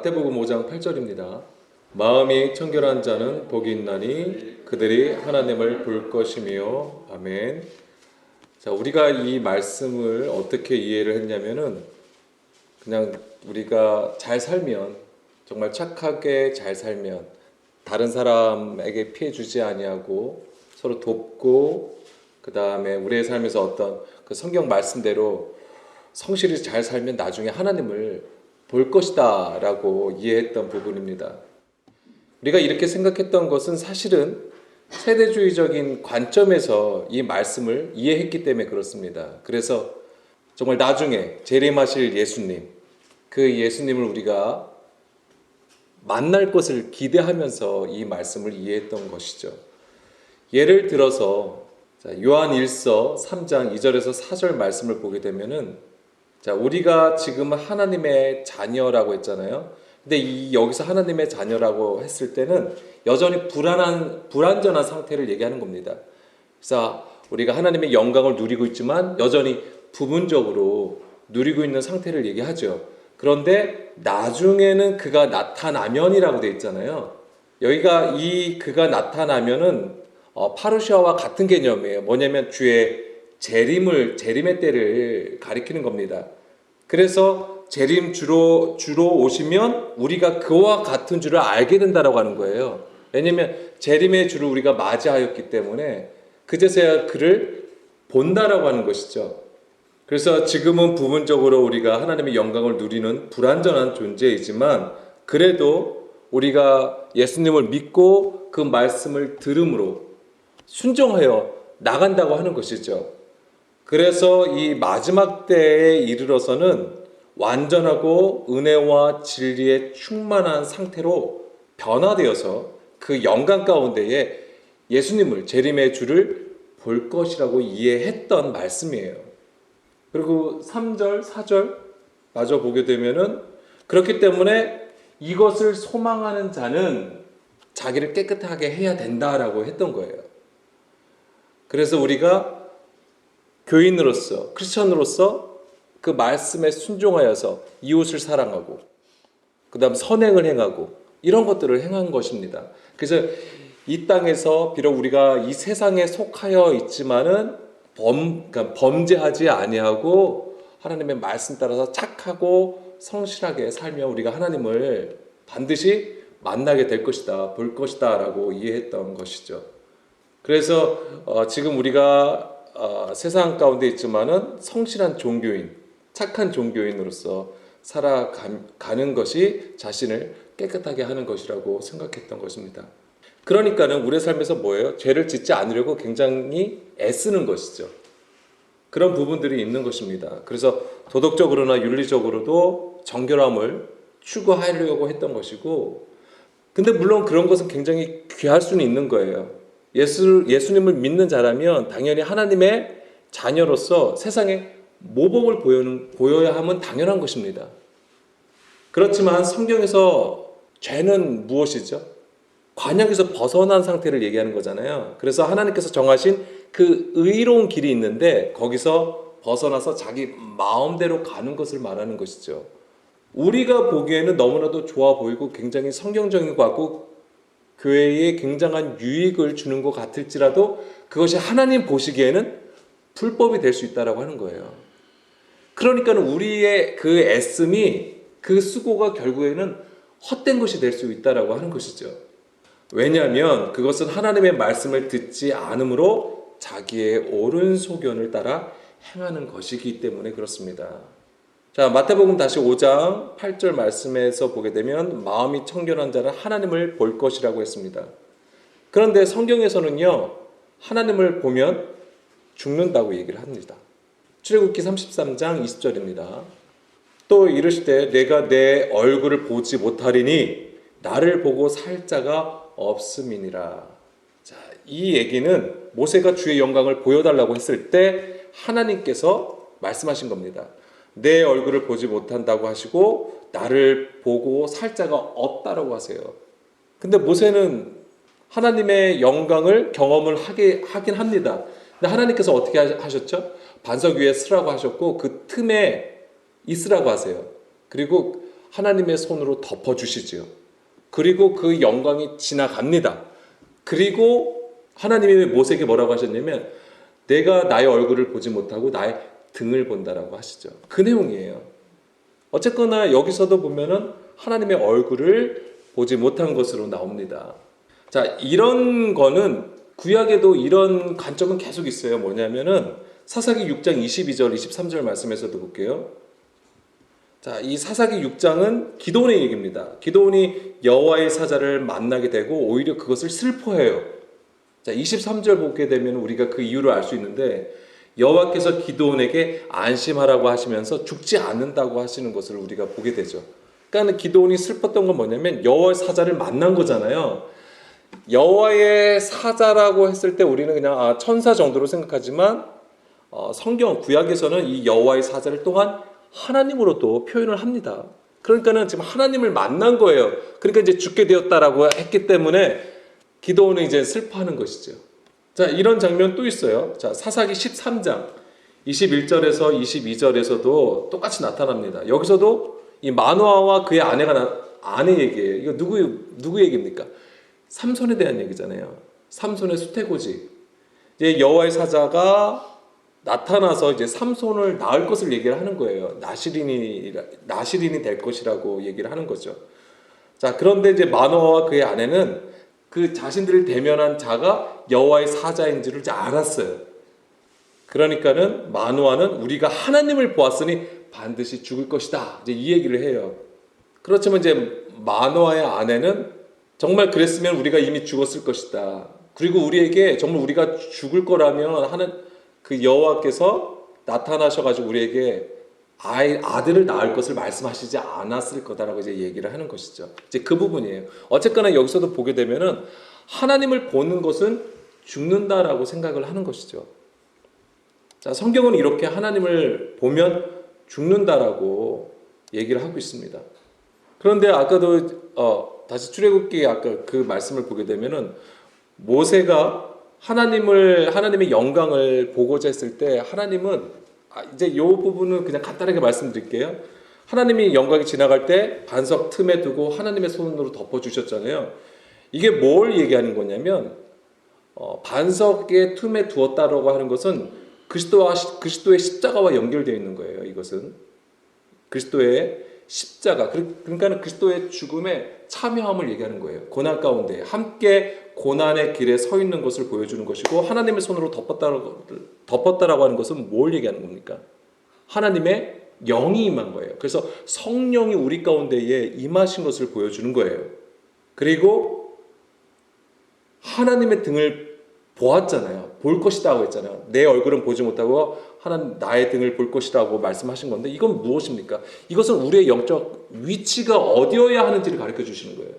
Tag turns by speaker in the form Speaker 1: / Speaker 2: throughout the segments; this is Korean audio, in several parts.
Speaker 1: 마태복음 5장 8절입니다. 마음이 청결한 자는 복이 있나니 그들이 하나님을 볼 것이며. 아멘. 자, 우리가 이 말씀을 어떻게 이해를 했냐면은 그냥 우리가 잘 살면, 정말 착하게 잘 살면, 다른 사람에게 피해 주지 아니하고 서로 돕고, 그 다음에 우리의 삶에서 어떤 그 성경 말씀대로 성실히 잘 살면 나중에 하나님을 볼 것이다 라고 이해했던 부분입니다. 우리가 이렇게 생각했던 것은 사실은 세대주의적인 관점에서 이 말씀을 이해했기 때문에 그렇습니다. 그래서 정말 나중에 재림하실 예수님, 그 예수님을 우리가 만날 것을 기대하면서 이 말씀을 이해했던 것이죠. 예를 들어서 요한 1서 3장 2절에서 4절 말씀을 보게 되면은, 자, 우리가 지금 하나님의 자녀라고 했잖아요. 근데 여기서 하나님의 자녀라고 했을 때는 여전히 불완전한 상태를 얘기하는 겁니다. 그래서 우리가 하나님의 영광을 누리고 있지만 여전히 부분적으로 누리고 있는 상태를 얘기하죠. 그런데 나중에는 그가 나타나면이라고 되어 있잖아요. 여기가 이 그가 나타나면은 파루시아와 같은 개념이에요. 뭐냐면 주의 재림의 때를 가리키는 겁니다. 그래서 재림 주로 오시면 우리가 그와 같은 줄을 알게 된다라고 하는 거예요. 왜냐하면 재림의 주를 우리가 맞이하였기 때문에 그제서야 그를 본다라고 하는 것이죠. 그래서 지금은 부분적으로 우리가 하나님의 영광을 누리는 불완전한 존재이지만, 그래도 우리가 예수님을 믿고 그 말씀을 들음으로 순종하여 나간다고 하는 것이죠. 그래서 이 마지막 때에 이르러서는 완전하고 은혜와 진리에 충만한 상태로 변화되어서 그 영광 가운데에 예수님을, 재림의 주를 볼 것이라고 이해했던 말씀이에요. 그리고 3절, 4절 마저 보게 되면은, 그렇기 때문에 이것을 소망하는 자는 자기를 깨끗하게 해야 된다라고 했던 거예요. 그래서 우리가 교인으로서, 크리스천으로서 그 말씀에 순종하여서 이웃을 사랑하고, 그 다음 선행을 행하고, 이런 것들을 행한 것입니다. 그래서 이 땅에서 비록 우리가 이 세상에 속하여 있지만은 범죄하지 아니하고 하나님의 말씀 따라서 착하고 성실하게 살며 우리가 하나님을 반드시 만나게 될 것이다, 볼 것이다 라고 이해했던 것이죠. 그래서 지금 우리가 세상 가운데 있지만은 성실한 종교인, 착한 종교인으로서 살아가는 것이 자신을 깨끗하게 하는 것이라고 생각했던 것입니다. 그러니까는 우리의 삶에서 뭐예요? 죄를 짓지 않으려고 굉장히 애쓰는 것이죠. 그런 부분들이 있는 것입니다. 그래서 도덕적으로나 윤리적으로도 정결함을 추구하려고 했던 것이고, 근데 물론 그런 것은 굉장히 귀할 수는 있는 거예요. 예수님을 믿는 자라면 당연히 하나님의 자녀로서 세상에 모범을 보여야 함은 당연한 것입니다. 그렇지만 성경에서 죄는 무엇이죠? 관역에서 벗어난 상태를 얘기하는 거잖아요. 그래서 하나님께서 정하신 그 의로운 길이 있는데 거기서 벗어나서 자기 마음대로 가는 것을 말하는 것이죠. 우리가 보기에는 너무나도 좋아 보이고 굉장히 성경적인 것 같고 교회에 굉장한 유익을 주는 것 같을지라도 그것이 하나님 보시기에는 불법이 될 수 있다고 하는 거예요. 그러니까 우리의 그 애씀이, 그 수고가 결국에는 헛된 것이 될 수 있다고 하는 것이죠. 왜냐하면 그것은 하나님의 말씀을 듣지 않으므로 자기의 옳은 소견을 따라 행하는 것이기 때문에 그렇습니다. 자, 마태복음 다시 5장 8절 말씀에서 보게 되면 마음이 청결한 자는 하나님을 볼 것이라고 했습니다. 그런데 성경에서는요, 하나님을 보면 죽는다고 얘기를 합니다. 출애굽기 33장 20절입니다. 또 이르시되 내가 내 얼굴을 보지 못하리니 나를 보고 살 자가 없음이니라. 자, 이 얘기는 모세가 주의 영광을 보여달라고 했을 때 하나님께서 말씀하신 겁니다. 내 얼굴을 보지 못한다고 하시고 나를 보고 살 자가 없다라고 하세요. 근데 모세는 하나님의 영광을 경험을 하긴 합니다. 근데 하나님께서 어떻게 하셨죠? 반석 위에 서라고 하셨고 그 틈에 있으라고 하세요. 그리고 하나님의 손으로 덮어주시지요. 그리고 그 영광이 지나갑니다. 그리고 하나님이 모세에게 뭐라고 하셨냐면 내가 나의 얼굴을 보지 못하고 나의 등을 본다라고 하시죠. 그 내용이에요. 어쨌거나 여기서도 보면은 하나님의 얼굴을 보지 못한 것으로 나옵니다. 자, 이런 거는 구약에도 이런 관점은 계속 있어요. 뭐냐면은 사사기 6장 22절, 23절 말씀에서도 볼게요. 자, 이 사사기 6장은 기도원의 얘기입니다. 기도원이 여호와의 사자를 만나게 되고 오히려 그것을 슬퍼해요. 자, 23절 보게 되면 우리가 그 이유를 알 수 있는데 여호와께서 기도원에게 안심하라고 하시면서 죽지 않는다고 하시는 것을 우리가 보게 되죠. 그러니까 기도원이 슬펐던 건 뭐냐면 여호와의 사자를 만난 거잖아요. 여호와의 사자라고 했을 때 우리는 그냥 천사 정도로 생각하지만 성경 구약에서는 이 여호와의 사자를 또한 하나님으로도 표현을 합니다. 그러니까는 지금 하나님을 만난 거예요. 그러니까 이제 죽게 되었다라고 했기 때문에 기도원은 이제 슬퍼하는 것이죠. 자, 이런 장면 또 있어요. 자, 사사기 13장 21절에서 22절에서도 똑같이 나타납니다. 여기서도 이 마노아와 그의 아내 얘기예요. 이거 누구 얘기입니까? 삼손에 대한 얘기잖아요. 삼손의 수태고지. 이제 여호와의 사자가 나타나서 이제 삼손을 낳을 것을 얘기를 하는 거예요. 나실인이 될 것이라고 얘기를 하는 거죠. 자, 그런데 이제 마노아와 그의 아내는 그 자신들을 대면한 자가 여호와의 사자인 줄을 알았어요. 그러니까는 마노아는 우리가 하나님을 보았으니 반드시 죽을 것이다. 이제 이 얘기를 해요. 그렇지만 이제 마노아의 아내는 정말 그랬으면 우리가 이미 죽었을 것이다. 그리고 우리에게 정말 우리가 죽을 거라면 하는 그 여호와께서 나타나셔가지고 우리에게 아들을 낳을 것을 말씀하시지 않았을 거다라고 이제 얘기를 하는 것이죠. 이제 그 부분이에요. 어쨌거나 여기서도 보게 되면은 하나님을 보는 것은 죽는다라고 생각을 하는 것이죠. 자, 성경은 이렇게 하나님을 보면 죽는다라고 얘기를 하고 있습니다. 그런데 아까도 다시 출애굽기 아까 그 말씀을 보게 되면은 모세가 하나님의 영광을 보고자 했을 때 하나님은 이제 이 부분은 그냥 간단하게 말씀드릴게요. 하나님이 영광이 지나갈 때 반석 틈에 두고 하나님의 손으로 덮어주셨잖아요. 이게 뭘 얘기하는 거냐면 반석의 틈에 두었다라고 하는 것은 그리스도의 십자가와 연결되어 있는 거예요. 이것은 그리스도의 십자가, 그러니까 그리스도의 죽음에 참여함을 얘기하는 거예요. 고난 가운데 함께 고난의 길에 서 있는 것을 보여주는 것이고, 하나님의 손으로 덮었다라고 하는 것은 뭘 얘기하는 겁니까? 하나님의 영이 임한 거예요. 그래서 성령이 우리 가운데에 임하신 것을 보여주는 거예요. 그리고 하나님의 등을 보았잖아요. 볼 것이다 하고 했잖아요. 내 얼굴은 보지 못하고 하나님 나의 등을 볼 것이라고 말씀하신 건데, 이건 무엇입니까? 이것은 우리의 영적 위치가 어디여야 하는지를 가르쳐 주시는 거예요.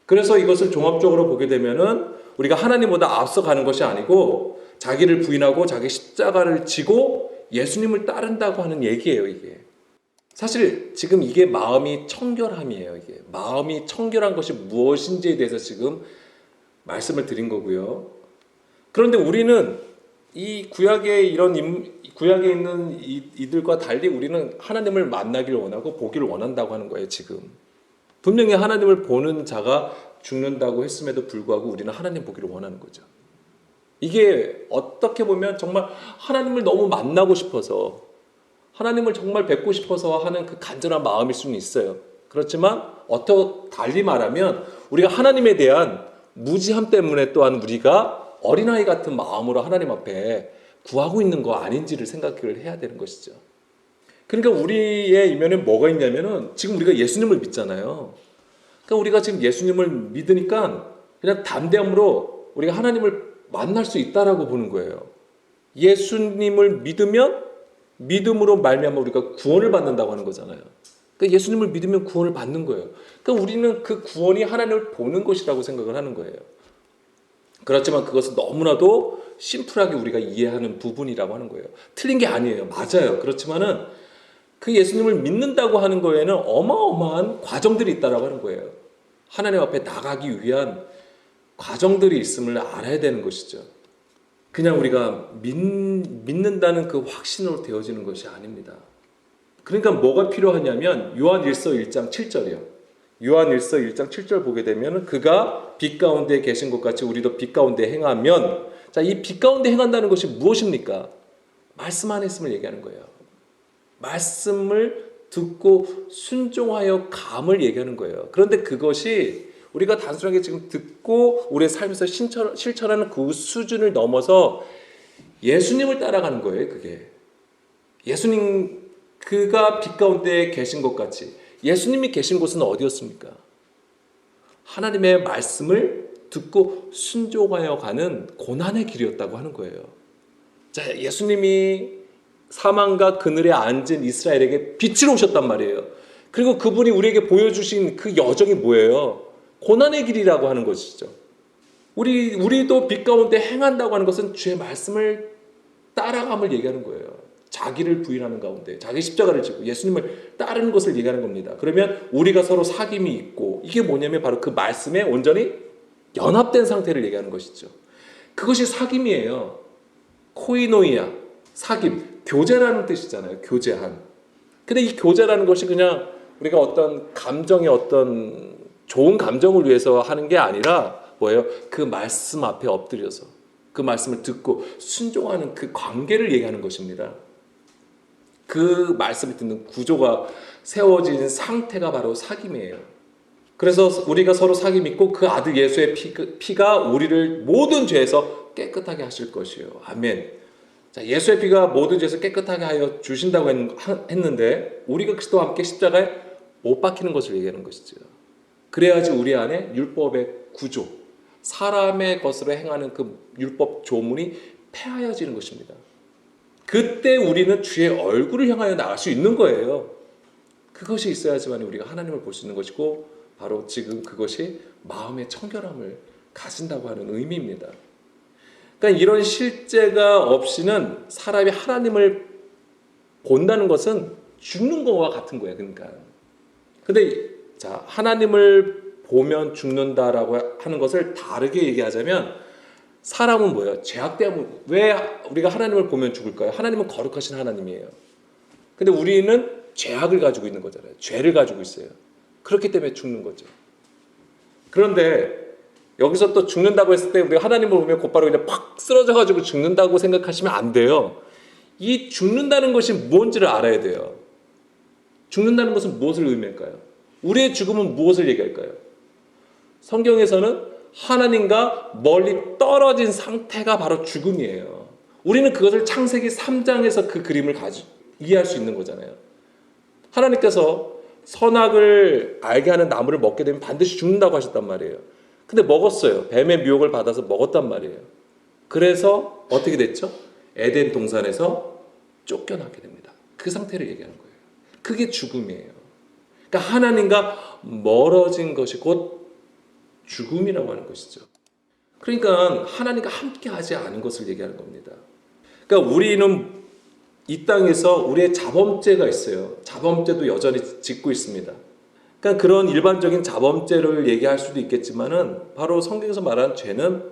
Speaker 1: 그래서 이것을 종합적으로 보게 되면은 우리가 하나님보다 앞서가는 것이 아니고 자기를 부인하고 자기 십자가를 지고 예수님을 따른다고 하는 얘기예요. 이게 사실 지금 이게 마음이 청결함이에요. 이게 마음이 청결한 것이 무엇인지에 대해서 지금 말씀을 드린 거고요. 그런데 우리는 이 구약에 있는 이들과 달리 우리는 하나님을 만나기를 원하고 보기를 원한다고 하는 거예요. 지금 분명히 하나님을 보는 자가 죽는다고 했음에도 불구하고 우리는 하나님 보기를 원하는 거죠. 이게 어떻게 보면 정말 하나님을 너무 만나고 싶어서, 하나님을 정말 뵙고 싶어서 하는 그 간절한 마음일 수는 있어요. 그렇지만 어떻게 달리 말하면 우리가 하나님에 대한 무지함 때문에 또한 우리가 어린아이 같은 마음으로 하나님 앞에 구하고 있는 거 아닌지를 생각을 해야 되는 것이죠. 그러니까 우리의 이면에 뭐가 있냐면은 지금 우리가 예수님을 믿잖아요. 그러니까 우리가 지금 예수님을 믿으니까 그냥 담대함으로 우리가 하나님을 만날 수 있다라고 보는 거예요. 예수님을 믿으면 믿음으로 말미암아 우리가 구원을 받는다고 하는 거잖아요. 그러니까 예수님을 믿으면 구원을 받는 거예요. 그러니까 우리는 그 구원이 하나님을 보는 것이라고 생각을 하는 거예요. 그렇지만 그것은 너무나도 심플하게 우리가 이해하는 부분이라고 하는 거예요. 틀린 게 아니에요. 맞아요. 그렇지만은 그 예수님을 믿는다고 하는 거에는 어마어마한 과정들이 있다라고 하는 거예요. 하나님 앞에 나가기 위한 과정들이 있음을 알아야 되는 것이죠. 그냥 우리가 믿는다는 그 확신으로 되어지는 것이 아닙니다. 그러니까 뭐가 필요하냐면 요한일서 1장 7절이요. 요한일서 1장 7절 보게 되면 그가 빛 가운데 계신 것 같이 우리도 빛 가운데 행하면, 자, 이 빛 가운데 행한다는 것이 무엇입니까? 말씀 안에 있음을 얘기하는 거예요. 말씀을 듣고 순종하여 감을 얘기하는 거예요. 그런데 그것이 우리가 단순하게 지금 듣고 우리의 삶에서 실천하는 그 수준을 넘어서 예수님을 따라가는 거예요. 그게 예수님, 그가 빛 가운데 계신 것 같이 예수님이 계신 곳은 어디였습니까? 하나님의 말씀을 듣고 순종하여 가는 고난의 길이었다고 하는 거예요. 자, 예수님이 사망과 그늘에 앉은 이스라엘에게 빛으로 오셨단 말이에요. 그리고 그분이 우리에게 보여주신 그 여정이 뭐예요? 고난의 길이라고 하는 것이죠. 우리도 빛 가운데 행한다고 하는 것은 주의 말씀을 따라감을 얘기하는 거예요. 자기를 부인하는 가운데 자기 십자가를 지고 예수님을 따르는 것을 얘기하는 겁니다. 그러면 우리가 서로 사귐이 있고, 이게 뭐냐면 바로 그 말씀에 온전히 연합된 상태를 얘기하는 것이죠. 그것이 사귐이에요. 코이노이아, 사귐, 교제라는 뜻이잖아요. 교제한. 근데 이 교제라는 것이 그냥 우리가 어떤 감정의 어떤 좋은 감정을 위해서 하는 게 아니라 뭐예요? 그 말씀 앞에 엎드려서 그 말씀을 듣고 순종하는 그 관계를 얘기하는 것입니다. 그 말씀을 듣는 구조가 세워진 상태가 바로 사귐이에요. 그래서 우리가 서로 사귐 있고 그 아들 예수의 피가 우리를 모든 죄에서 깨끗하게 하실 것이요. 아멘. 자, 예수의 피가 모든 죄에서 깨끗하게 하여 주신다고 했는데 우리가 그리스도와 함께 십자가에 못 박히는 것을 얘기하는 것이죠. 그래야지 우리 안에 율법의 구조, 사람의 것으로 행하는 그 율법 조문이 폐하여지는 것입니다. 그때 우리는 주의 얼굴을 향하여 나갈 수 있는 거예요. 그것이 있어야지만 우리가 하나님을 볼 수 있는 것이고, 바로 지금 그것이 마음의 청결함을 가진다고 하는 의미입니다. 그러니까 이런 실제가 없이는 사람이 하나님을 본다는 것은 죽는 것과 같은 거예요. 그러니까. 근데 자, 하나님을 보면 죽는다라고 하는 것을 다르게 얘기하자면, 사람은 뭐예요? 죄악 때문에. 왜 우리가 하나님을 보면 죽을까요? 하나님은 거룩하신 하나님이에요. 근데 우리는 죄악을 가지고 있는 거잖아요. 죄를 가지고 있어요. 그렇기 때문에 죽는 거죠. 그런데 여기서 또 죽는다고 했을 때 우리가 하나님을 보면 곧바로 그냥 팍 쓰러져 가지고 죽는다고 생각하시면 안 돼요. 이 죽는다는 것이 뭔지를 알아야 돼요. 죽는다는 것은 무엇을 의미할까요? 우리의 죽음은 무엇을 얘기할까요? 성경에서는 하나님과 멀리 떨어진 상태가 바로 죽음이에요. 우리는 그것을 창세기 3장에서 그 그림을 이해할 수 있는 거잖아요. 하나님께서 선악을 알게 하는 나무를 먹게 되면 반드시 죽는다고 하셨단 말이에요. 근데 먹었어요. 뱀의 미혹을 받아서 먹었단 말이에요. 그래서 어떻게 됐죠? 에덴 동산에서 쫓겨나게 됩니다. 그 상태를 얘기하는 거예요. 그게 죽음이에요. 그러니까 하나님과 멀어진 것이 곧 죽음이라고 하는 것이죠. 그러니까 하나님과 함께 하지 않은 것을 얘기하는 겁니다. 그러니까 우리는 이 땅에서 우리의 자범죄가 있어요. 자범죄도 여전히 짓고 있습니다. 그러니까 그런 일반적인 자범죄를 얘기할 수도 있겠지만은, 바로 성경에서 말하는 죄는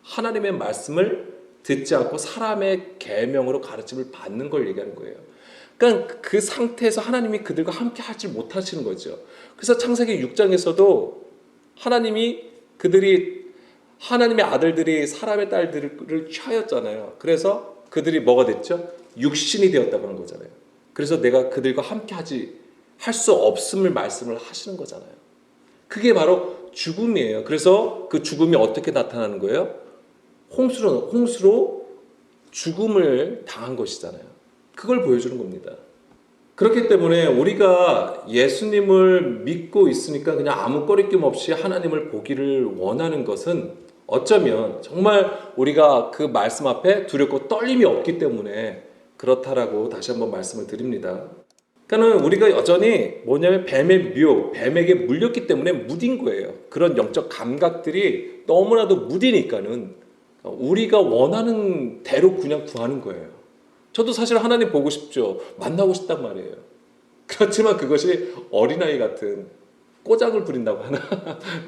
Speaker 1: 하나님의 말씀을 듣지 않고 사람의 계명으로 가르침을 받는 걸 얘기하는 거예요. 그러니까 그 상태에서 하나님이 그들과 함께 하지 못하시는 거죠. 그래서 창세기 6장에서도 하나님이 하나님의 아들들이 사람의 딸들을 취하였잖아요. 그래서 그들이 뭐가 됐죠? 육신이 되었다고 하는 거잖아요. 그래서 내가 그들과 함께 할 수 없음을 말씀을 하시는 거잖아요. 그게 바로 죽음이에요. 그래서 그 죽음이 어떻게 나타나는 거예요? 홍수로 죽음을 당한 것이잖아요. 그걸 보여주는 겁니다. 그렇기 때문에 우리가 예수님을 믿고 있으니까 그냥 아무 꺼리낌 없이 하나님을 보기를 원하는 것은 어쩌면 정말 우리가 그 말씀 앞에 두렵고 떨림이 없기 때문에 그렇다라고 다시 한번 말씀을 드립니다. 그러니까 우리가 여전히 뭐냐면 뱀의 미혹, 뱀에게 물렸기 때문에 무딘 거예요. 그런 영적 감각들이 너무나도 무디니까는 우리가 원하는 대로 그냥 구하는 거예요. 저도 사실 하나님 보고 싶죠. 만나고 싶단 말이에요. 그렇지만 그것이 어린아이 같은 꼬작을 부린다고 하나?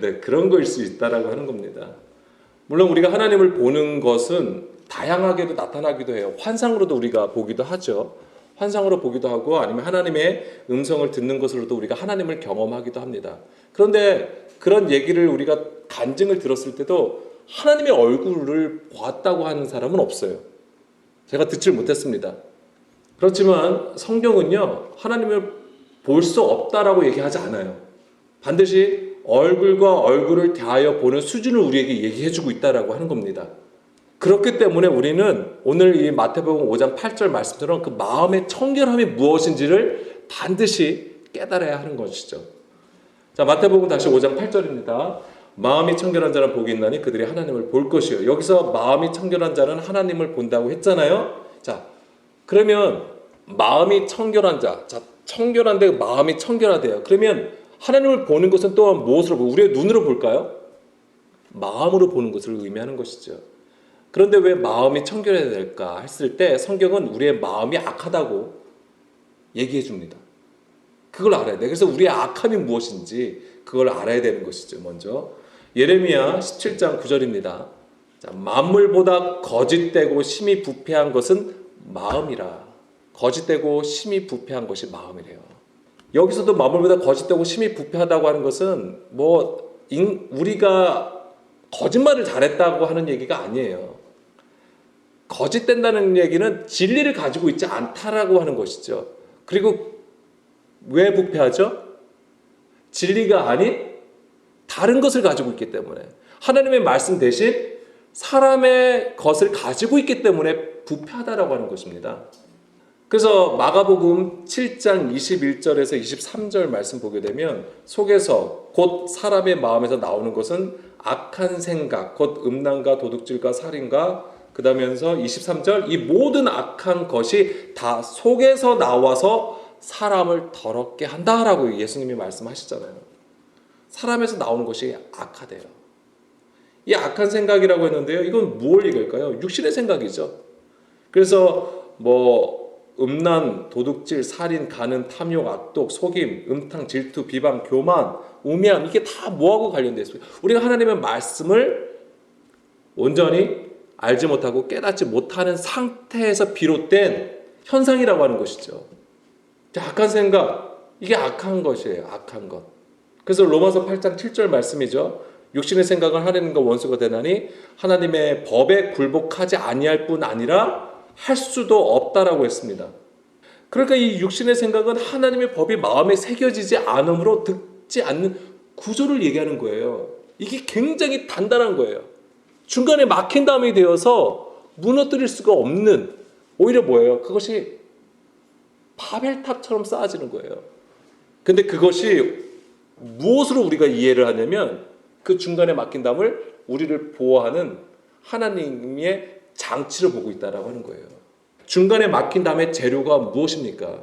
Speaker 1: 네, 그런 거일 수 있다라고 하는 겁니다. 물론 우리가 하나님을 보는 것은 다양하게도 나타나기도 해요. 환상으로도 우리가 보기도 하죠. 환상으로 보기도 하고 아니면 하나님의 음성을 듣는 것으로도 우리가 하나님을 경험하기도 합니다. 그런데 그런 얘기를 우리가 간증을 들었을 때도 하나님의 얼굴을 봤다고 하는 사람은 없어요. 제가 듣질 못했습니다. 그렇지만 성경은요, 하나님을 볼 수 없다라고 얘기하지 않아요. 반드시 얼굴과 얼굴을 대하여 보는 수준을 우리에게 얘기해주고 있다라고 하는 겁니다. 그렇기 때문에 우리는 오늘 이 마태복음 5장 8절 말씀처럼 그 마음의 청결함이 무엇인지를 반드시 깨달아야 하는 것이죠. 자, 마태복음 다시 5장 8절입니다. 마음이 청결한 자는 복이 있나니 그들이 하나님을 볼 것이요. 여기서 마음이 청결한 자는 하나님을 본다고 했잖아요. 자, 그러면 마음이 청결한 자, 청결한데 마음이 청결하대요. 그러면 하나님을 보는 것은 또한 무엇으로 보고 우리의 눈으로 볼까요? 마음으로 보는 것을 의미하는 것이죠. 그런데 왜 마음이 청결해야 될까 했을 때 성경은 우리의 마음이 악하다고 얘기해 줍니다. 그걸 알아야 돼. 그래서 우리의 악함이 무엇인지 그걸 알아야 되는 것이죠. 먼저 예레미야 17장 9절입니다. 자, 만물보다 거짓되고 심히 부패한 것은 마음이라. 거짓되고 심히 부패한 것이 마음이래요. 여기서도 만물보다 거짓되고 심히 부패하다고 하는 것은 우리가 거짓말을 잘했다고 하는 얘기가 아니에요. 거짓된다는 얘기는 진리를 가지고 있지 않다라고 하는 것이죠. 그리고 왜 부패하죠? 진리가 아닌 다른 것을 가지고 있기 때문에, 하나님의 말씀 대신 사람의 것을 가지고 있기 때문에 부패하다라고 하는 것입니다. 그래서 마가복음 7장 21절에서 23절 말씀 보게 되면 속에서 곧 사람의 마음에서 나오는 것은 악한 생각, 곧 음란과 도둑질과 살인과 그 다음에서 23절 이 모든 악한 것이 다 속에서 나와서 사람을 더럽게 한다라고 예수님이 말씀하시잖아요. 사람에서 나오는 것이 악하대요. 이 악한 생각이라고 했는데요. 이건 무엇을 얘기할까요? 육신의 생각이죠. 그래서 음란, 도둑질, 살인, 간음, 탐욕, 악독, 속임, 음탕, 질투, 비방, 교만, 우매함 이게 다 뭐하고 관련되어 있습니까? 우리가 하나님의 말씀을 온전히 알지 못하고 깨닫지 못하는 상태에서 비롯된 현상이라고 하는 것이죠. 악한 생각, 이게 악한 것이에요. 악한 것. 그래서 로마서 8장 7절 말씀이죠. 육신의 생각은 하나님과 원수가 되나니 하나님의 법에 굴복하지 아니할 뿐 아니라 할 수도 없다라고 했습니다. 그러니까 이 육신의 생각은 하나님의 법이 마음에 새겨지지 않으므로 듣지 않는 구조를 얘기하는 거예요. 이게 굉장히 단단한 거예요. 중간에 막힌 다음이 되어서 무너뜨릴 수가 없는, 오히려 뭐예요? 그것이 바벨탑처럼 쌓아지는 거예요. 근데 그것이 무엇으로 우리가 이해를 하냐면 그 중간에 막힌 담을 우리를 보호하는 하나님의 장치를 보고 있다라고 하는 거예요. 중간에 막힌 담의 재료가 무엇입니까?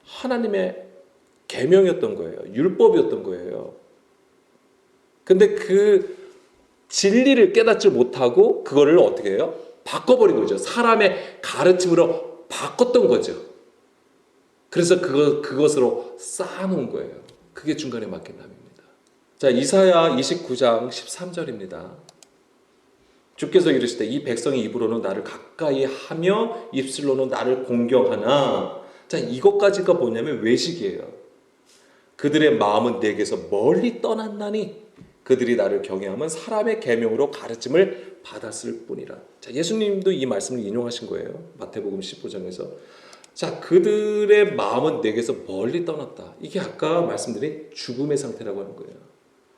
Speaker 1: 하나님의 계명이었던 거예요. 율법이었던 거예요. 근데 그 진리를 깨닫지 못하고 그거를 어떻게 해요? 바꿔버린 거죠. 사람의 가르침으로 바꿨던 거죠. 그래서 그것으로 쌓아놓은 거예요. 그게 중간에 막힌 담입니다. 자, 이사야 29장 13절입니다. 주께서 이르시되 이 백성의 입으로는 나를 가까이 하며 입술로는 나를 공경하나. 자, 이것까지가 뭐냐면 외식이에요. 그들의 마음은 내게서 멀리 떠났나니 그들이 나를 경외하면 사람의 계명으로 가르침을 받았을 뿐이라. 자, 예수님도 이 말씀을 인용하신 거예요. 마태복음 15장에서. 자, 그들의 마음은 내게서 멀리 떠났다. 이게 아까 말씀드린 죽음의 상태라고 하는 거예요.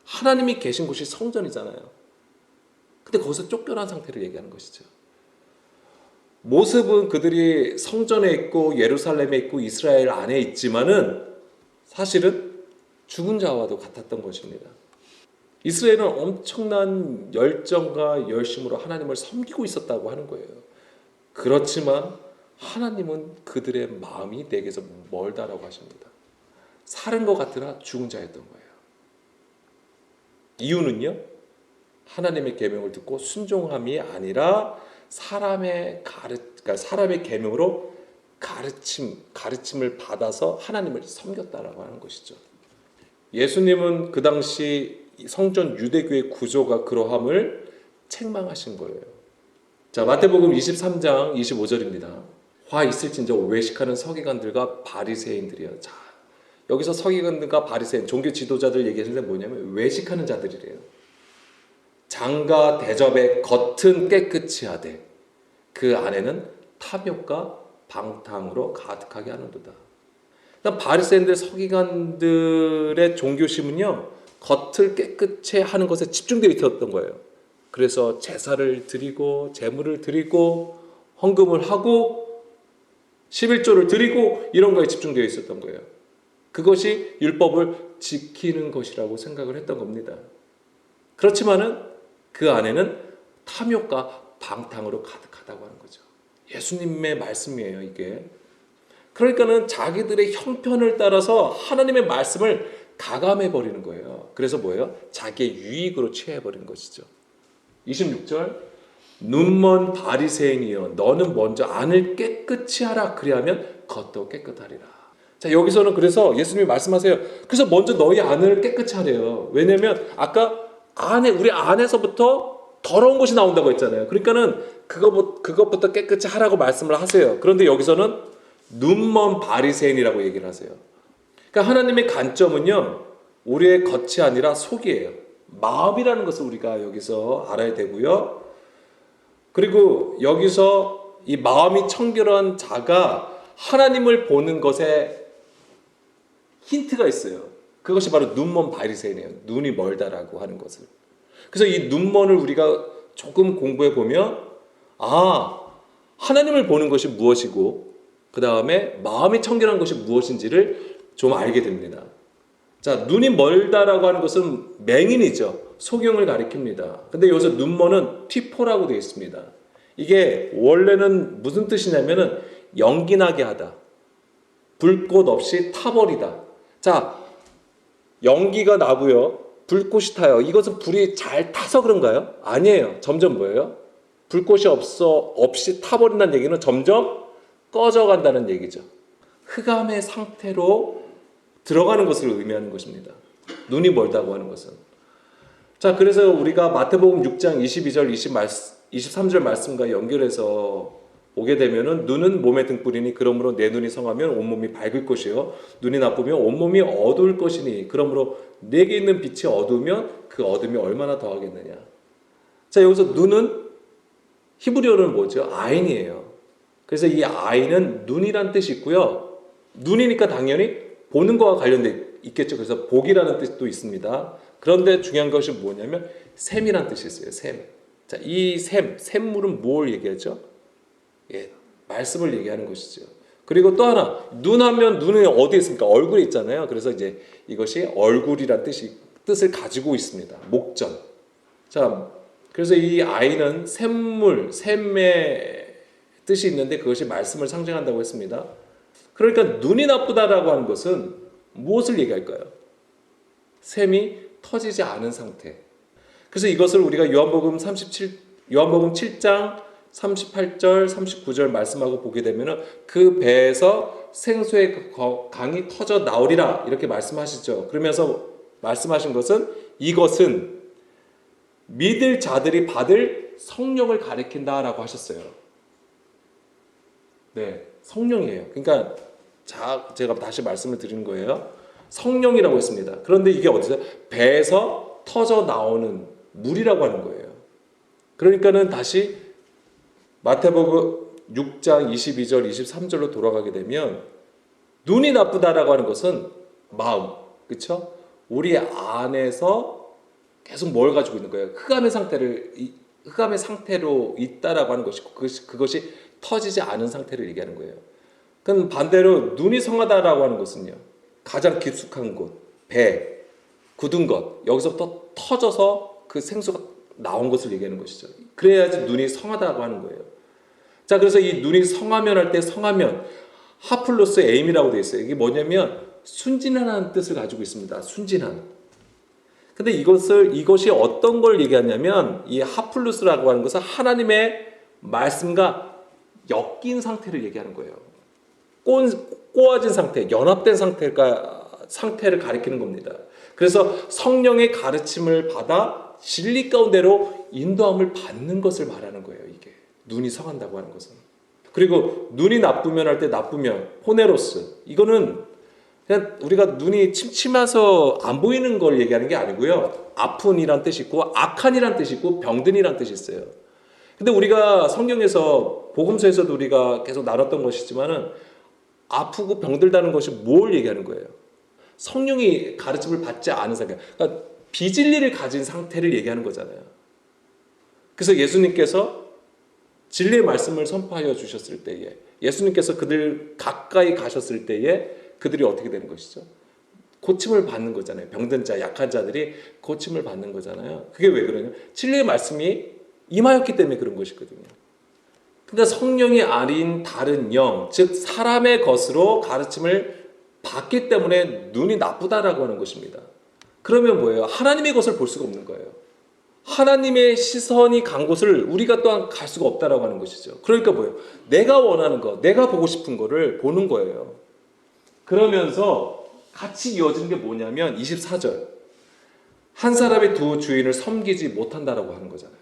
Speaker 1: 하나님이 계신 곳이 성전이잖아요. 근데 거기서 쫓겨난 상태를 얘기하는 것이죠. 모습은 그들이 성전에 있고 예루살렘에 있고 이스라엘 안에 있지만은 사실은 죽은 자와도 같았던 것입니다. 이스라엘은 엄청난 열정과 열심으로 하나님을 섬기고 있었다고 하는 거예요. 그렇지만 하나님은 그들의 마음이 내게서 멀다라고 하십니다. 사는 것 같으나 죽은 자였던 거예요. 이유는요, 하나님의 계명을 듣고 순종함이 아니라 사람의 계명으로 가르침을 받아서 하나님을 섬겼다라고 하는 것이죠. 예수님은 그 당시 성전 유대교의 구조가 그러함을 책망하신 거예요. 자, 마태복음 23장 25절입니다. 화 있을진저 외식하는 서기관들과 바리새인들이여. 자, 여기서 서기관들과 바리새인, 종교 지도자들 얘기하는데 뭐냐면 외식하는 자들이래요. 장과 대접의 겉은 깨끗이 하되 그 안에는 탐욕과 방탕으로 가득하게 하는도다. 그러니까 바리새인들, 서기관들의 종교심은요, 겉을 깨끗이 하는 것에 집중되어 있었던 거예요. 그래서 제사를 드리고 제물을 드리고 헌금을 하고 11조를 드리고 이런 거에 집중되어 있었던 거예요. 그것이 율법을 지키는 것이라고 생각을 했던 겁니다. 그렇지만은 그 안에는 탐욕과 방탕으로 가득하다고 하는 거죠. 예수님의 말씀이에요, 이게. 그러니까는 자기들의 형편을 따라서 하나님의 말씀을 가감해 버리는 거예요. 그래서 뭐예요? 자기의 유익으로 취해 버리는 것이죠. 26절, 눈먼 바리새인이여 너는 먼저 안을 깨끗이 하라. 그리하면 겉도 깨끗하리라. 자, 여기서는 그래서 예수님이 말씀하세요. 그래서 먼저 너희 안을 깨끗이 하래요. 왜냐면 아까 우리 안에서부터 더러운 것이 나온다고 했잖아요. 그러니까는 그것부터 깨끗이 하라고 말씀을 하세요. 그런데 여기서는 눈먼 바리새인이라고 얘기를 하세요. 그러니까 하나님의 관점은요, 우리의 겉이 아니라 속이에요. 마음이라는 것을 우리가 여기서 알아야 되고요. 그리고 여기서 이 마음이 청결한 자가 하나님을 보는 것에 힌트가 있어요. 그것이 바로 눈먼 바리새인이에요. 눈이 멀다라고 하는 것을. 그래서 이 눈먼을 우리가 조금 공부해 보면 하나님을 보는 것이 무엇이고 그 다음에 마음이 청결한 것이 무엇인지를 좀 알게 됩니다. 자, 눈이 멀다라고 하는 것은 맹인이죠. 소경을 가리킵니다. 근데 여기서 눈먼은 튀포라고 되어 있습니다. 이게 원래는 무슨 뜻이냐면은 연기나게 하다. 불꽃 없이 타버리다. 자, 연기가 나고요. 불꽃이 타요. 이것은 불이 잘 타서 그런가요? 아니에요. 점점 뭐예요? 불꽃이 없이 타버린다는 얘기는 점점 꺼져간다는 얘기죠. 흑암의 상태로 들어가는 것을 의미하는 것입니다. 눈이 멀다고 하는 것은. 자, 그래서 우리가 마태복음 6장 22절 23절 말씀과 연결해서 보게 되면은 눈은 몸의 등불이니 그러므로 내 눈이 성하면 온몸이 밝을 것이요 눈이 나쁘면 온몸이 어두울 것이니 그러므로 내게 있는 빛이 어두우면 그 어둠이 얼마나 더하겠느냐. 자, 여기서 눈은 히브리어로는 뭐죠? 아인이에요. 그래서 이 아인은 눈이란 뜻이 있고요. 눈이니까 당연히 보는 거와 관련돼 있겠죠. 그래서 복이라는 뜻도 있습니다. 그런데 중요한 것이 뭐냐면 샘이란 뜻이 있어요. 샘. 자, 이 샘물은 뭘 얘기하죠? 예, 말씀을 얘기하는 것이죠. 그리고 또 하나, 눈하면 눈은 어디에 있습니까? 얼굴에 있잖아요. 그래서 이제 이것이 얼굴이란 뜻을 가지고 있습니다. 목전. 자, 그래서 이 아이는 샘의 뜻이 있는데 그것이 말씀을 상징한다고 했습니다. 그러니까 눈이 나쁘다라고 하는 것은 무엇을 얘기할까요? 샘이 터지지 않은 상태. 그래서 이것을 우리가 요한복음 7장 38절, 39절 말씀하고 보게 되면은 그 배에서 생수의 강이 터져 나오리라 이렇게 말씀하시죠. 그러면서 말씀하신 것은 이것은 믿을 자들이 받을 성령을 가리킨다라고 하셨어요. 네, 성령이에요. 그러니까 제가 다시 말씀을 드리는 거예요. 성령이라고 했습니다. 그런데 이게 어디서? 배에서 터져 나오는 물이라고 하는 거예요. 그러니까는 다시 마태복음 6장 22절 23절로 돌아가게 되면 눈이 나쁘다라고 하는 것은 마음, 그렇죠? 우리 안에서 계속 뭘 가지고 있는 거예요? 흑암의 상태로 있다라고 하는 것이고 그것이 터지지 않은 상태를 얘기하는 거예요. 그럼 반대로 눈이 성하다라고 하는 것은요, 가장 깊숙한 곳, 배, 굳은 것, 여기서부터 터져서 그 생수가 나온 것을 얘기하는 것이죠. 그래야지 눈이 성하다고 하는 거예요. 자, 그래서 이 눈이 성하면 할 때 성하면 하플로스 에임이라고 되어 있어요. 이게 뭐냐면 순진하다는 뜻을 가지고 있습니다. 순진한. 근데 이것이 어떤 걸 얘기하냐면 이 하플루스라고 하는 것은 하나님의 말씀과 엮인 상태를 얘기하는 거예요. 꼬아진 상태, 연합된 상태를 가리키는 겁니다. 그래서 성령의 가르침을 받아 진리 가운데로 인도함을 받는 것을 말하는 거예요. 이게 눈이 성한다고 하는 것은. 그리고 눈이 나쁘면 할 때 나쁘면 포네로스. 이거는 그냥 우리가 눈이 침침해서 안 보이는 걸 얘기하는 게 아니고요. 아픈이란 뜻이 있고 악한이란 뜻이 있고 병든이란 뜻이 있어요. 근데 우리가 성경에서 복음서에서도 우리가 계속 나눴던 것이지만은 아프고 병들다는 것이 뭘 얘기하는 거예요? 성령이 가르침을 받지 않은 상태, 그러니까 비진리를 가진 상태를 얘기하는 거잖아요. 그래서 예수님께서 진리의 말씀을 선포하여 주셨을 때에, 예수님께서 그들 가까이 가셨을 때에 그들이 어떻게 되는 것이죠? 고침을 받는 거잖아요. 병든 자, 약한 자들이 고침을 받는 거잖아요. 그게 왜 그러냐? 진리의 말씀이 임하였기 때문에 그런 것이거든요. 그러니까 성령이 아닌 다른 영, 즉 사람의 것으로 가르침을 받기 때문에 눈이 나쁘다라고 하는 것입니다. 그러면 뭐예요? 하나님의 것을 볼 수가 없는 거예요. 하나님의 시선이 간 곳을 우리가 또한 갈 수가 없다라고 하는 것이죠. 그러니까 뭐예요? 내가 원하는 거, 내가 보고 싶은 거를 보는 거예요. 그러면서 같이 이어지는 게 뭐냐면 24절. 한 사람이 두 주인을 섬기지 못한다라고 하는 거잖아요.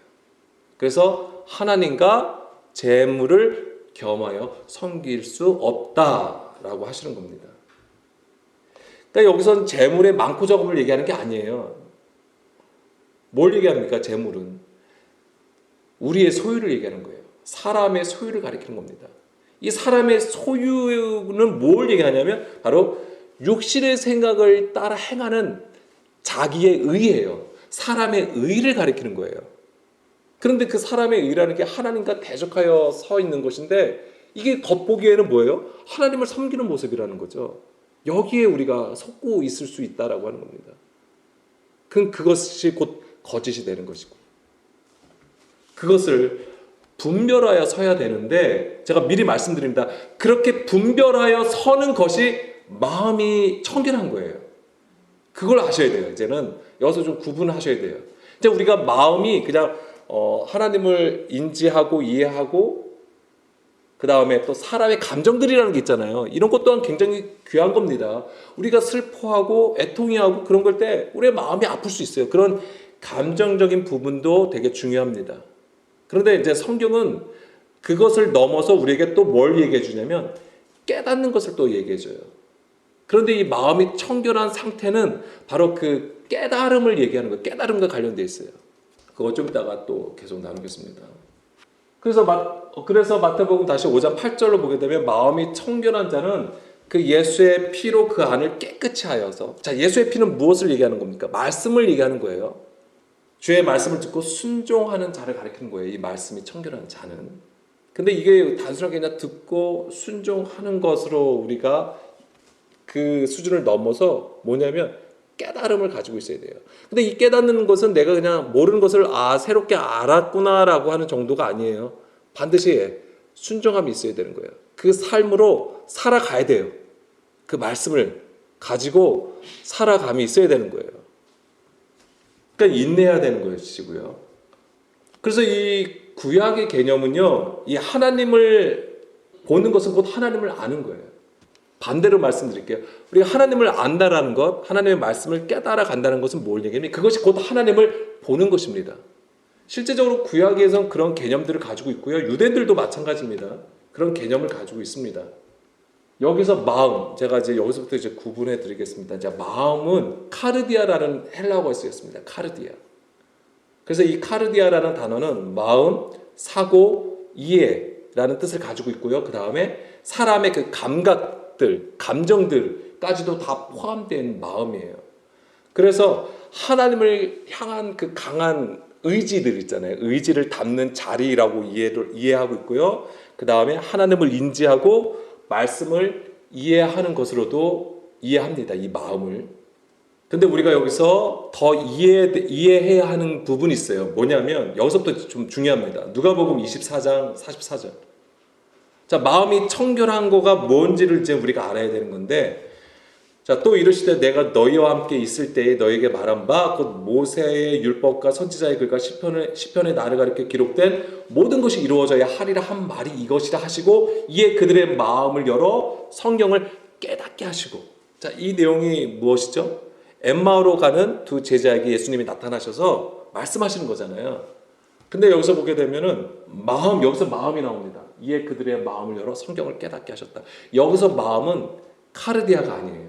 Speaker 1: 그래서 하나님과 재물을 겸하여 섬길 수 없다라고 하시는 겁니다. 그러니까 여기서는 재물의 많고 적음을 얘기하는 게 아니에요. 뭘 얘기합니까? 재물은 우리의 소유를 얘기하는 거예요. 사람의 소유를 가리키는 겁니다. 이 사람의 소유는 뭘 얘기하냐면 바로 육신의 생각을 따라 행하는 자기의 의예요. 사람의 의를 가리키는 거예요. 그런데 그 사람의 의라는 게 하나님과 대적하여 서 있는 것인데 이게 겉보기에는 뭐예요? 하나님을 섬기는 모습이라는 거죠. 여기에 우리가 속고 있을 수 있다라고 하는 겁니다. 그것이 곧 거짓이 되는 것이고 그것을 분별하여 서야 되는데 제가 미리 말씀드립니다. 그렇게 분별하여 서는 것이 마음이 청결한 거예요. 그걸 아셔야 돼요. 이제는 여기서 좀 구분하셔야 돼요. 이제 우리가 마음이 그냥 하나님을 인지하고 이해하고 그 다음에 또 사람의 감정들이라는 게 있잖아요. 이런 것 또한 굉장히 귀한 겁니다. 우리가 슬퍼하고 애통해하고 그런 걸 때 우리의 마음이 아플 수 있어요. 그런 감정적인 부분도 되게 중요합니다. 그런데 이제 성경은 그것을 넘어서 우리에게 또 뭘 얘기해 주냐면 깨닫는 것을 또 얘기해 줘요. 그런데 이 마음이 청결한 상태는 바로 그 깨달음을 얘기하는 거예요. 깨달음과 관련되어 있어요. 그거 좀 이따가 또 계속 나누겠습니다. 그래서 마태복음 다시 5장 8절로 보게 되면 마음이 청결한 자는 그 예수의 피로 그 안을 깨끗이 하여서, 자, 예수의 피는 무엇을 얘기하는 겁니까? 말씀을 얘기하는 거예요. 주의 말씀을 듣고 순종하는 자를 가리키는 거예요. 이 말씀이 청결한 자는. 근데 이게 단순하게 그냥 듣고 순종하는 것으로 우리가 그 수준을 넘어서 뭐냐면 깨달음을 가지고 있어야 돼요. 근데 이 깨닫는 것은 내가 그냥 모르는 것을 새롭게 알았구나라고 하는 정도가 아니에요. 반드시 순종함이 있어야 되는 거예요. 그 삶으로 살아가야 돼요. 그 말씀을 가지고 살아감이 있어야 되는 거예요. 그러니까 인내해야 되는 것이고요. 그래서 이 구약의 개념은요, 이 하나님을 보는 것은 곧 하나님을 아는 거예요. 반대로 말씀드릴게요. 우리가 하나님을 안다라는 것, 하나님의 말씀을 깨달아 간다는 것은 뭘 얘기하냐면 그것이 곧 하나님을 보는 것입니다. 실제적으로 구약에서는 그런 개념들을 가지고 있고요. 유대인들도 마찬가지입니다. 그런 개념을 가지고 있습니다. 여기서 마음, 제가 이제 여기서부터 이제 구분해 드리겠습니다. 이제 마음은 카르디아라는 헬라어가 쓰였습니다. 카르디아. 그래서 이 카르디아라는 단어는 마음, 사고, 이해라는 뜻을 가지고 있고요. 그 다음에 사람의 그 감각들, 감정들까지도 다 포함된 마음이에요. 그래서 하나님을 향한 그 강한 의지들 있잖아요. 의지를 담는 자리라고 이해하고 있고요. 그 다음에 하나님을 인지하고 말씀을 이해하는 것으로도 이해합니다. 이 마음을. 근데 우리가 여기서 더 이해해야 하는 부분이 있어요. 뭐냐면 여기서부터 좀 중요합니다. 누가복음 24장 44절. 자, 마음이 청결한 거가 뭔지를 이제 우리가 알아야 되는 건데, 자, 또 이르시되 내가 너희와 함께 있을 때에 너희에게 말한 바 곧 모세의 율법과 선지자의 글과 시편의 나를 가리켜 기록된 모든 것이 이루어져야 하리라 한 말이 이것이라 하시고 이에 그들의 마음을 열어 성경을 깨닫게 하시고. 자, 이 내용이 무엇이죠? 엠마오로 가는 두 제자에게 예수님이 나타나셔서 말씀하시는 거잖아요. 근데 여기서 보게 되면은 여기서 마음이 나옵니다. 이에 그들의 마음을 열어 성경을 깨닫게 하셨다. 여기서 마음은 카르디아가 아니에요.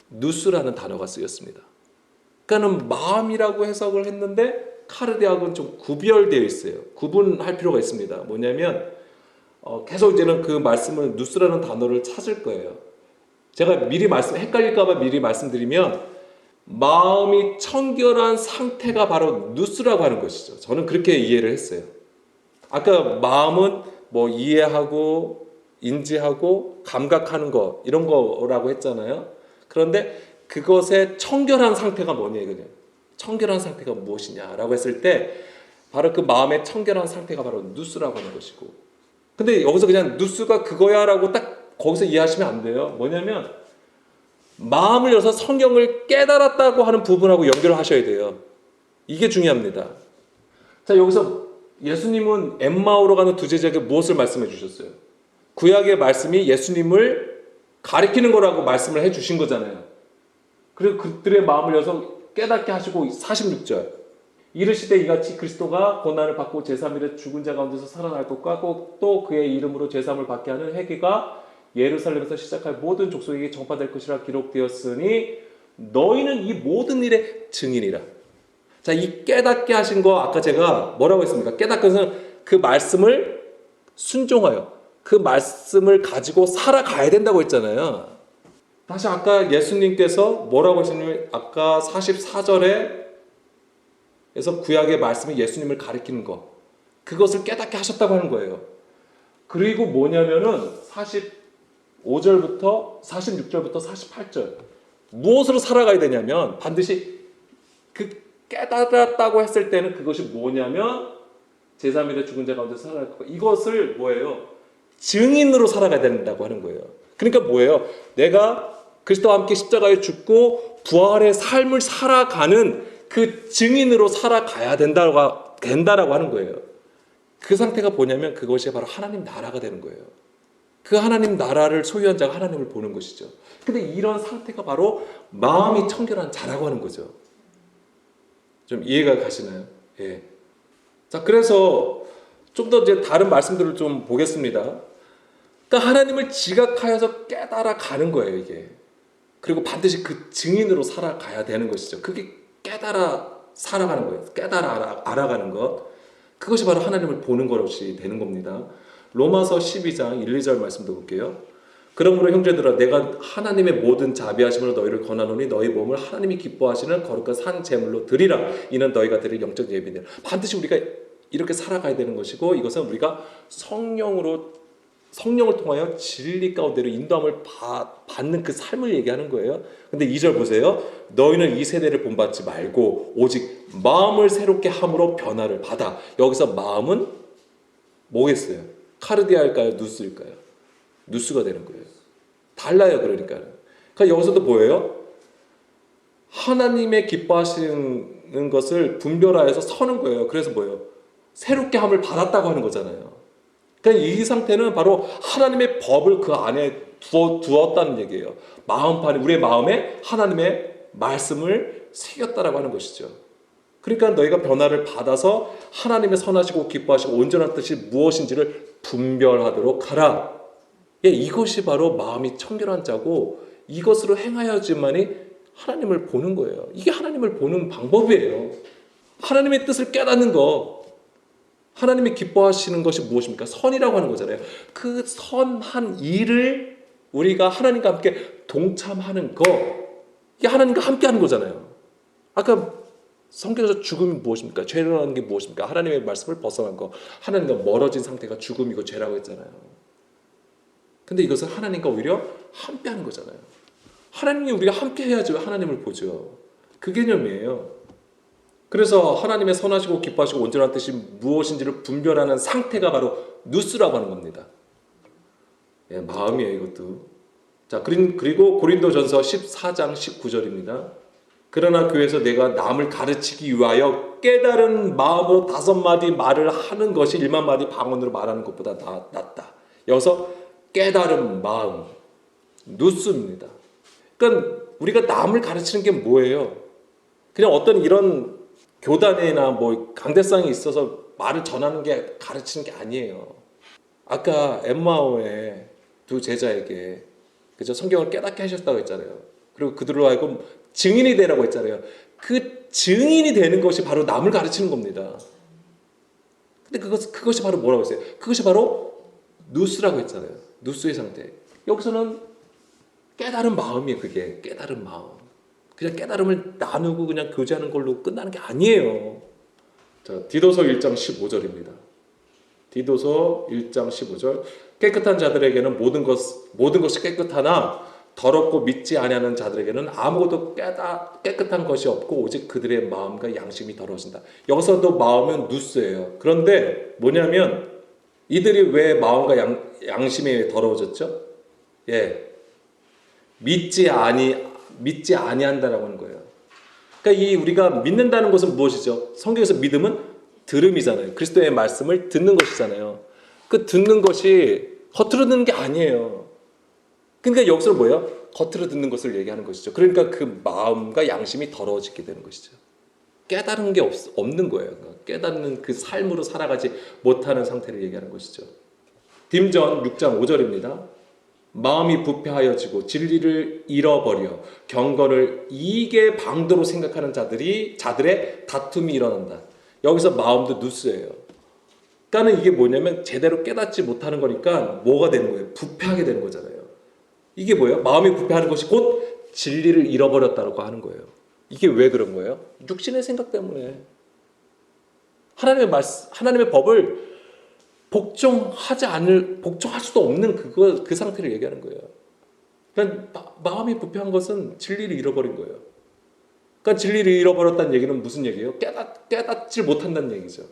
Speaker 1: 누스라는 단어가 쓰였습니다. 그러니까는 마음이라고 해석을 했는데 카르디아하고는 좀 구별되어 있어요. 구분할 필요가 있습니다. 뭐냐면 계속 이제는 그 말씀을 누스라는 단어를 찾을 거예요. 제가 미리 헷갈릴까봐 미리 말씀드리면 마음이 청결한 상태가 바로 누스라고 하는 것이죠. 저는 그렇게 이해를 했어요. 아까 마음은 뭐 이해하고 인지하고 감각하는 거 이런 거라고 했잖아요. 그런데 그것의 청결한 상태가 뭐냐거든요. 청결한 상태가 무엇이냐라고 했을 때 바로 그 마음의 청결한 상태가 바로 누스라고 하는 것이고, 근데 여기서 그냥 누스가 그거야라고 딱 거기서 이해하시면 안 돼요. 뭐냐면 마음을 열어서 성경을 깨달았다고 하는 부분하고 연결을 하셔야 돼요. 이게 중요합니다. 자, 여기서 예수님은 엠마오로 가는 두 제자에게 무엇을 말씀해 주셨어요? 구약의 말씀이 예수님을 가리키는 거라고 말씀을 해 주신 거잖아요. 그리고 그들의 마음을 열어서 깨닫게 하시고 46절 이르시되 이같이 그리스도가 고난을 받고 제3일에 죽은 자 가운데서 살아날 것과 또 그의 이름으로 제3을 받게 하는 회개가 예루살렘에서 시작할 모든 족속에게 전파될 것이라 기록되었으니 너희는 이 모든 일의 증인이라. 자, 이 깨닫게 하신 거 아까 제가 뭐라고 했습니까? 깨닫게 해서 그 말씀을 순종하여 그 말씀을 가지고 살아가야 된다고 했잖아요. 다시 아까 예수님께서 뭐라고 하셨냐면 아까 44절에 에서 구약의 말씀이 예수님을 가리키는 것 그것을 깨닫게 하셨다고 하는 거예요. 그리고 뭐냐면은 45절부터 46절부터 48절 무엇으로 살아가야 되냐면 반드시 그 깨달았다고 했을 때는 그것이 뭐냐면 제3일에 죽은 자 가운데 살아날 것 이것을 뭐예요? 증인으로 살아가야 된다고 하는 거예요. 그러니까 뭐예요? 내가 그리스도와 함께 십자가에 죽고 부활의 삶을 살아가는 그 증인으로 살아가야 된다라고 하는 거예요. 그 상태가 뭐냐면 그것이 바로 하나님 나라가 되는 거예요. 그 하나님 나라를 소유한 자가 하나님을 보는 것이죠. 근데 이런 상태가 바로 마음이 청결한 자라고 하는 거죠. 좀 이해가 가시나요? 예. 자, 그래서 좀 더 이제 다른 말씀들을 좀 보겠습니다. 그러니까 하나님을 지각하여서 깨달아 가는 거예요, 이게. 그리고 반드시 그 증인으로 살아가야 되는 것이죠. 그게 깨달아 살아가는 거예요. 깨달아 알아가는 것. 그것이 바로 하나님을 보는 것이 되는 겁니다. 로마서 12장 1, 2절 말씀도 볼게요. 그러므로 형제들아 내가 하나님의 모든 자비하심으로 너희를 권하노니 너희 몸을 하나님이 기뻐하시는 거룩한 산 제물로 드리라. 이는 너희가 드릴 영적 예배니라. 반드시 우리가 이렇게 살아가야 되는 것이고 이것은 우리가 성령을 통하여 진리 가운데로 인도함을 받는 그 삶을 얘기하는 거예요. 근데 2절 보세요. 너희는 이 세대를 본받지 말고 오직 마음을 새롭게 함으로 변화를 받아. 여기서 마음은 뭐겠어요? 카르디아일까요? 누스일까요? 누스가 되는 거예요. 달라요. 그러니까 여기서도 뭐예요? 하나님의 기뻐하시는 것을 분별하여서 서는 거예요. 그래서 뭐예요? 새롭게 함을 받았다고 하는 거잖아요. 그러니까 이 상태는 바로 하나님의 법을 그 안에 두었다는 얘기예요. 마음판에 우리의 마음에 하나님의 말씀을 새겼다라고 하는 것이죠. 그러니까 너희가 변화를 받아서 하나님의 선하시고 기뻐하시고 온전한 뜻이 무엇인지를 분별하도록 하라. 예, 이것이 바로 마음이 청결한 자고 이것으로 행하여야지만이 하나님을 보는 거예요. 이게 하나님을 보는 방법이에요. 하나님의 뜻을 깨닫는 거. 하나님이 기뻐하시는 것이 무엇입니까? 선이라고 하는 거잖아요. 그 선한 일을 우리가 하나님과 함께 동참하는 거, 이게 하나님과 함께 하는 거잖아요. 아까 성경에서 죽음이 무엇입니까? 죄라는 게 무엇입니까? 하나님의 말씀을 벗어난 거, 하나님과 멀어진 상태가 죽음이고 죄라고 했잖아요. 근데 이것은 하나님과 오히려 함께 하는 거잖아요. 하나님이 우리가 함께 해야지 하나님을 보죠. 그 개념이에요. 그래서 하나님의 선하시고 기뻐하시고 온전한 뜻이 무엇인지를 분별하는 상태가 바로 누스라고 하는 겁니다. 예, 마음이에요, 이것도. 자, 그리고 고린도전서 14장 19절입니다. 그러나 교회에서 내가 남을 가르치기 위하여 깨달은 마음으로 5마디 말을 하는 것이 1만 마디 방언으로 말하는 것보다 낫다. 여기서 깨달은 마음, 누스입니다. 그러니까 우리가 남을 가르치는 게 뭐예요? 그냥 어떤 이런 교단이나 뭐 강대상이 있어서 말을 전하는 게 가르치는 게 아니에요. 아까 엠마오의 두 제자에게 그죠? 성경을 깨닫게 하셨다고 했잖아요. 그리고 그들로 하여금 증인이 되라고 했잖아요. 그 증인이 되는 것이 바로 남을 가르치는 겁니다. 근데 그것이 바로 뭐라고 했어요? 그것이 바로 누스라고 했잖아요. 누스의 상태. 여기서는 깨달은 마음이에요. 그게 깨달은 마음. 그냥 깨달음을 나누고 그냥 교제하는 걸로 끝나는 게 아니에요. 자, 디도서 1장 15절입니다. 디도서 1장 15절. 깨끗한 자들에게는 모든 것이 깨끗하나 더럽고 믿지 아니하는 자들에게는 아무것도 깨끗한 것이 없고 오직 그들의 마음과 양심이 더러워진다. 여기서도 마음은 누스예요. 그런데 뭐냐면 이들이 왜 마음과 양심이 더러워졌죠? 예, 믿지 아니한다라고 하는 거예요. 그러니까 이 우리가 믿는다는 것은 무엇이죠? 성경에서 믿음은 들음이잖아요. 그리스도의 말씀을 듣는 것이잖아요. 그 듣는 것이 겉으로 듣는 게 아니에요. 그러니까 여기서 뭐예요? 겉으로 듣는 것을 얘기하는 것이죠. 그러니까 그 마음과 양심이 더러워지게 되는 것이죠. 깨달은 게 없는 거예요. 깨닫는 그 삶으로 살아가지 못하는 상태를 얘기하는 것이죠. 딤전 6장 5절입니다. 마음이 부패하여지고 진리를 잃어버려 경건을 이익의 방도로 생각하는 자들의 다툼이 일어난다. 여기서 마음도 누스예요. 그러니까 이게 뭐냐면 제대로 깨닫지 못하는 거니까 뭐가 되는 거예요? 부패하게 되는 거잖아요. 이게 뭐예요? 마음이 부패하는 것이 곧 진리를 잃어버렸다고 하는 거예요. 이게 왜 그런 거예요? 육신의 생각 때문에. 하나님의 법을 복종할 수도 없는 그 상태를 얘기하는 거예요. 그러니까 마음이 부패한 것은 진리를 잃어버린 거예요. 그러니까 진리를 잃어버렸다는 얘기는 무슨 얘기예요? 깨닫지 못한다는 얘기죠.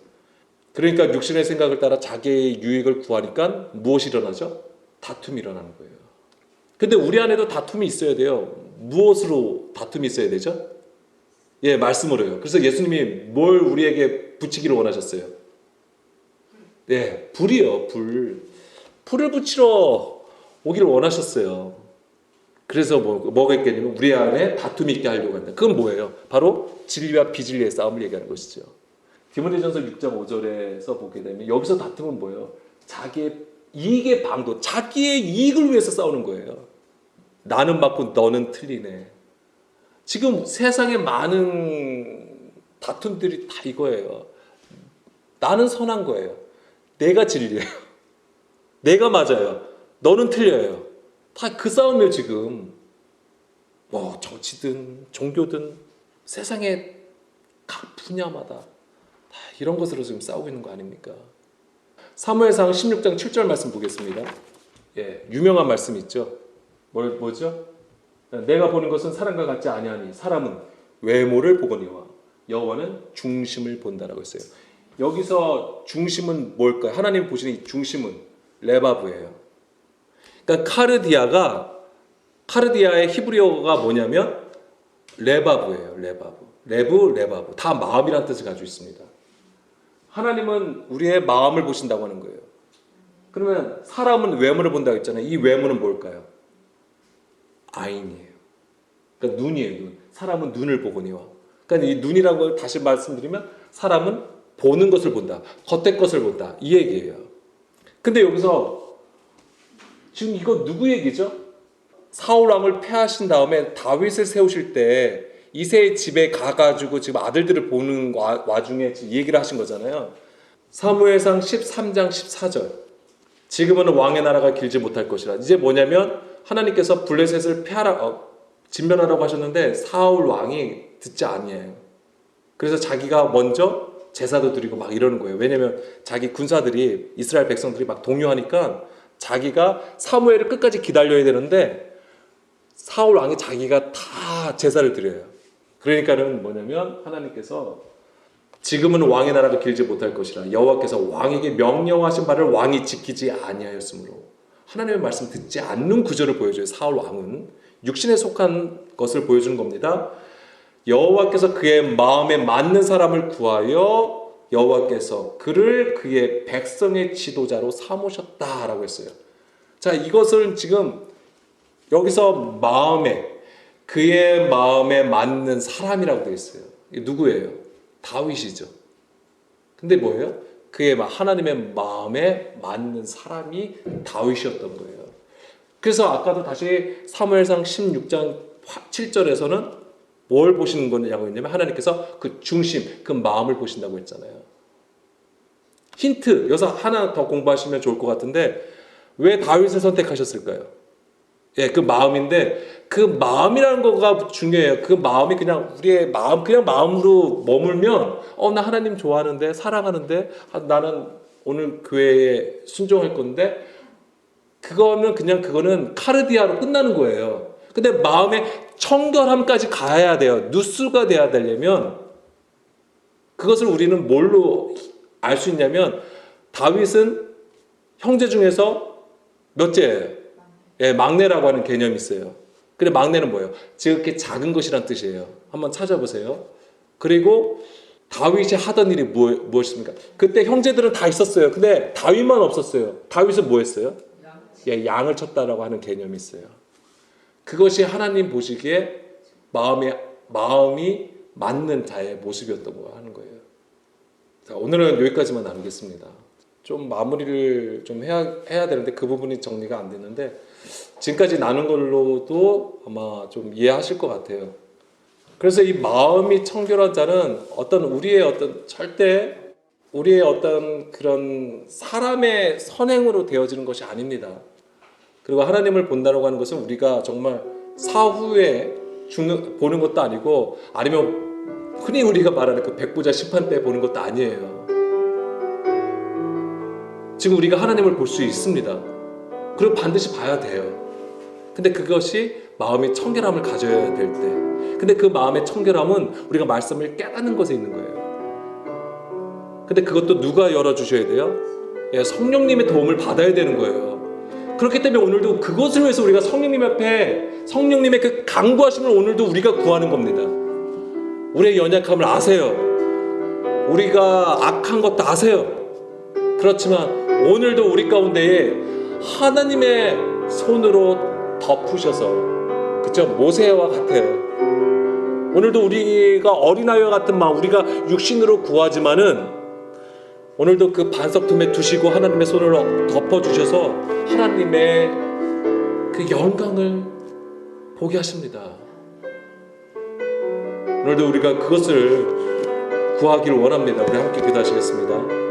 Speaker 1: 그러니까 육신의 생각을 따라 자기의 유익을 구하니까 무엇이 일어나죠? 다툼이 일어나는 거예요. 근데 우리 안에도 다툼이 있어야 돼요. 무엇으로 다툼이 있어야 되죠? 예, 말씀으로요. 그래서 예수님이 뭘 우리에게 붙이기를 원하셨어요? 예, 불이요, 불. 불을 붙이러 오기를 원하셨어요. 그래서 뭐가 있겠냐면 우리 안에 다툼이 있게 하려고 한다. 그건 뭐예요? 바로 진리와 비진리의 싸움을 얘기하는 것이죠. 디모데전서 6장 5절에서 보게 되면 여기서 다툼은 뭐예요? 자기의 이익의 방도, 자기의 이익을 위해서 싸우는 거예요. 나는 맞고 너는 틀리네. 지금 세상에 많은 다툼들이 다 이거예요. 나는 선한 거예요. 내가 진리예요. 내가 맞아요. 너는 틀려요. 다 그 싸움이에요 지금. 뭐 정치든 종교든 세상에 각 분야마다 다 이런 것으로 지금 싸우고 있는 거 아닙니까? 사무엘상 16장 7절 말씀 보겠습니다. 예, 유명한 말씀 있죠. 뭐죠? 내가 보는 것은 사람과 같지 아니하니 사람은 외모를 보거니와 여호와는 중심을 본다라고 했어요. 여기서 중심은 뭘까요? 하나님 보시는 이 중심은 레바브예요. 그러니까 카르디아의 히브리어가 뭐냐면 레바브예요. 레바브. 다 마음이라는 뜻을 가지고 있습니다. 하나님은 우리의 마음을 보신다고 하는 거예요. 그러면 사람은 외모를 본다고 했잖아요. 이 외모는 뭘까요? 아인이에요. 그러니까 눈이에요. 눈. 사람은 눈을 보거니와. 그러니까 이 눈이라는 걸 다시 말씀드리면 사람은 보는 것을 본다. 겉의 것을 본다. 이 얘기예요. 근데 여기서 지금 이거 누구 얘기죠? 사울 왕을 패하신 다음에 다윗을 세우실 때 이새의 집에 가가지고 지금 아들들을 보는 와중에 지금 얘기를 하신 거잖아요. 사무엘상 13장 14절. 지금은 왕의 나라가 길지 못할 것이라. 이제 뭐냐면 하나님께서 블레셋을 진멸하라고 하셨는데 사울 왕이 듣지 아니해요. 그래서 자기가 먼저 제사도 드리고 막 이러는 거예요. 왜냐면 자기 군사들이 이스라엘 백성들이 막 동요하니까 자기가 사무엘을 끝까지 기다려야 되는데 사울 왕이 자기가 다 제사를 드려요. 그러니까는 뭐냐면 하나님께서 지금은 왕의 나라가 길지 못할 것이라 여호와께서 왕에게 명령하신 바를 왕이 지키지 아니하였으므로 하나님의 말씀 듣지 않는 구절을 보여줘요. 사울 왕은 육신에 속한 것을 보여주는 겁니다. 여호와께서 그의 마음에 맞는 사람을 구하여 여호와께서 그를 그의 백성의 지도자로 삼으셨다라고 했어요. 자, 이것을 지금 여기서 그의 마음에 맞는 사람이라고 되어 있어요. 이게 누구예요? 다윗이죠. 근데 뭐예요? 그의 하나님의 마음에 맞는 사람이 다윗이었던 거예요. 그래서 아까도 다시 사무엘상 16장 7절에서는 뭘 보시는 거냐고 했냐면 하나님께서 그 중심, 그 마음을 보신다고 했잖아요. 힌트, 여기서 하나 더 공부하시면 좋을 것 같은데 왜 다윗을 선택하셨을까요? 예, 그 마음인데 그 마음이라는 거가 중요해요. 그 마음이 그냥 우리의 마음, 그냥 마음으로 머물면 나 하나님 좋아하는데 사랑하는데 나는 오늘 교회에 순종할 건데 그거는 카르디아로 끝나는 거예요. 근데 마음의 청결함까지 가야 돼요. 누수가 돼야 되려면 그것을 우리는 뭘로 알 수 있냐면 다윗은 형제 중에서 몇째예요? 예, 막내라고 하는 개념이 있어요. 근데 막내는 뭐예요? 지극히 작은 것이란 뜻이에요. 한번 찾아보세요. 그리고 다윗이 하던 일이 무엇입니까? 그때 형제들은 다 있었어요. 근데 다윗만 없었어요. 다윗은 뭐 했어요? 예, 양을 쳤다라고 하는 개념이 있어요. 그것이 하나님 보시기에 마음이 맞는 자의 모습이었던 거 하는 거예요. 자, 오늘은 여기까지만 나누겠습니다. 좀 마무리를 좀 해야 되는데 그 부분이 정리가 안 됐는데 지금까지 나눈 걸로도 아마 좀 이해하실 것 같아요. 그래서 이 마음이 청결한 자는 우리의 어떤 그런 사람의 선행으로 되어지는 것이 아닙니다. 그리고 하나님을 본다고 하는 것은 우리가 정말 사후에 보는 것도 아니고 아니면 흔히 우리가 말하는 그 백부자 심판 때 보는 것도 아니에요. 지금 우리가 하나님을 볼 수 있습니다. 그리고 반드시 봐야 돼요. 근데 그것이 마음의 청결함을 가져야 될 때. 근데 그 마음의 청결함은 우리가 말씀을 깨닫는 것에 있는 거예요. 근데 그것도 누가 열어주셔야 돼요? 예, 성령님의 도움을 받아야 되는 거예요. 그렇기 때문에 오늘도 그것을 위해서 우리가 성령님 앞에 성령님의 그 강구하심을 오늘도 우리가 구하는 겁니다. 우리의 연약함을 아세요. 우리가 악한 것도 아세요. 그렇지만 오늘도 우리 가운데에 하나님의 손으로 덮으셔서 그쵸? 모세와 같아요. 오늘도 우리가 어린아이와 같은 마음, 우리가 육신으로 구하지만은 오늘도 그 반석틈에 두시고 하나님의 손으로 덮어주셔서 하나님의 그 영광을 보게 하십니다. 오늘도 우리가 그것을 구하기를 원합니다. 우리 함께 기도하시겠습니다.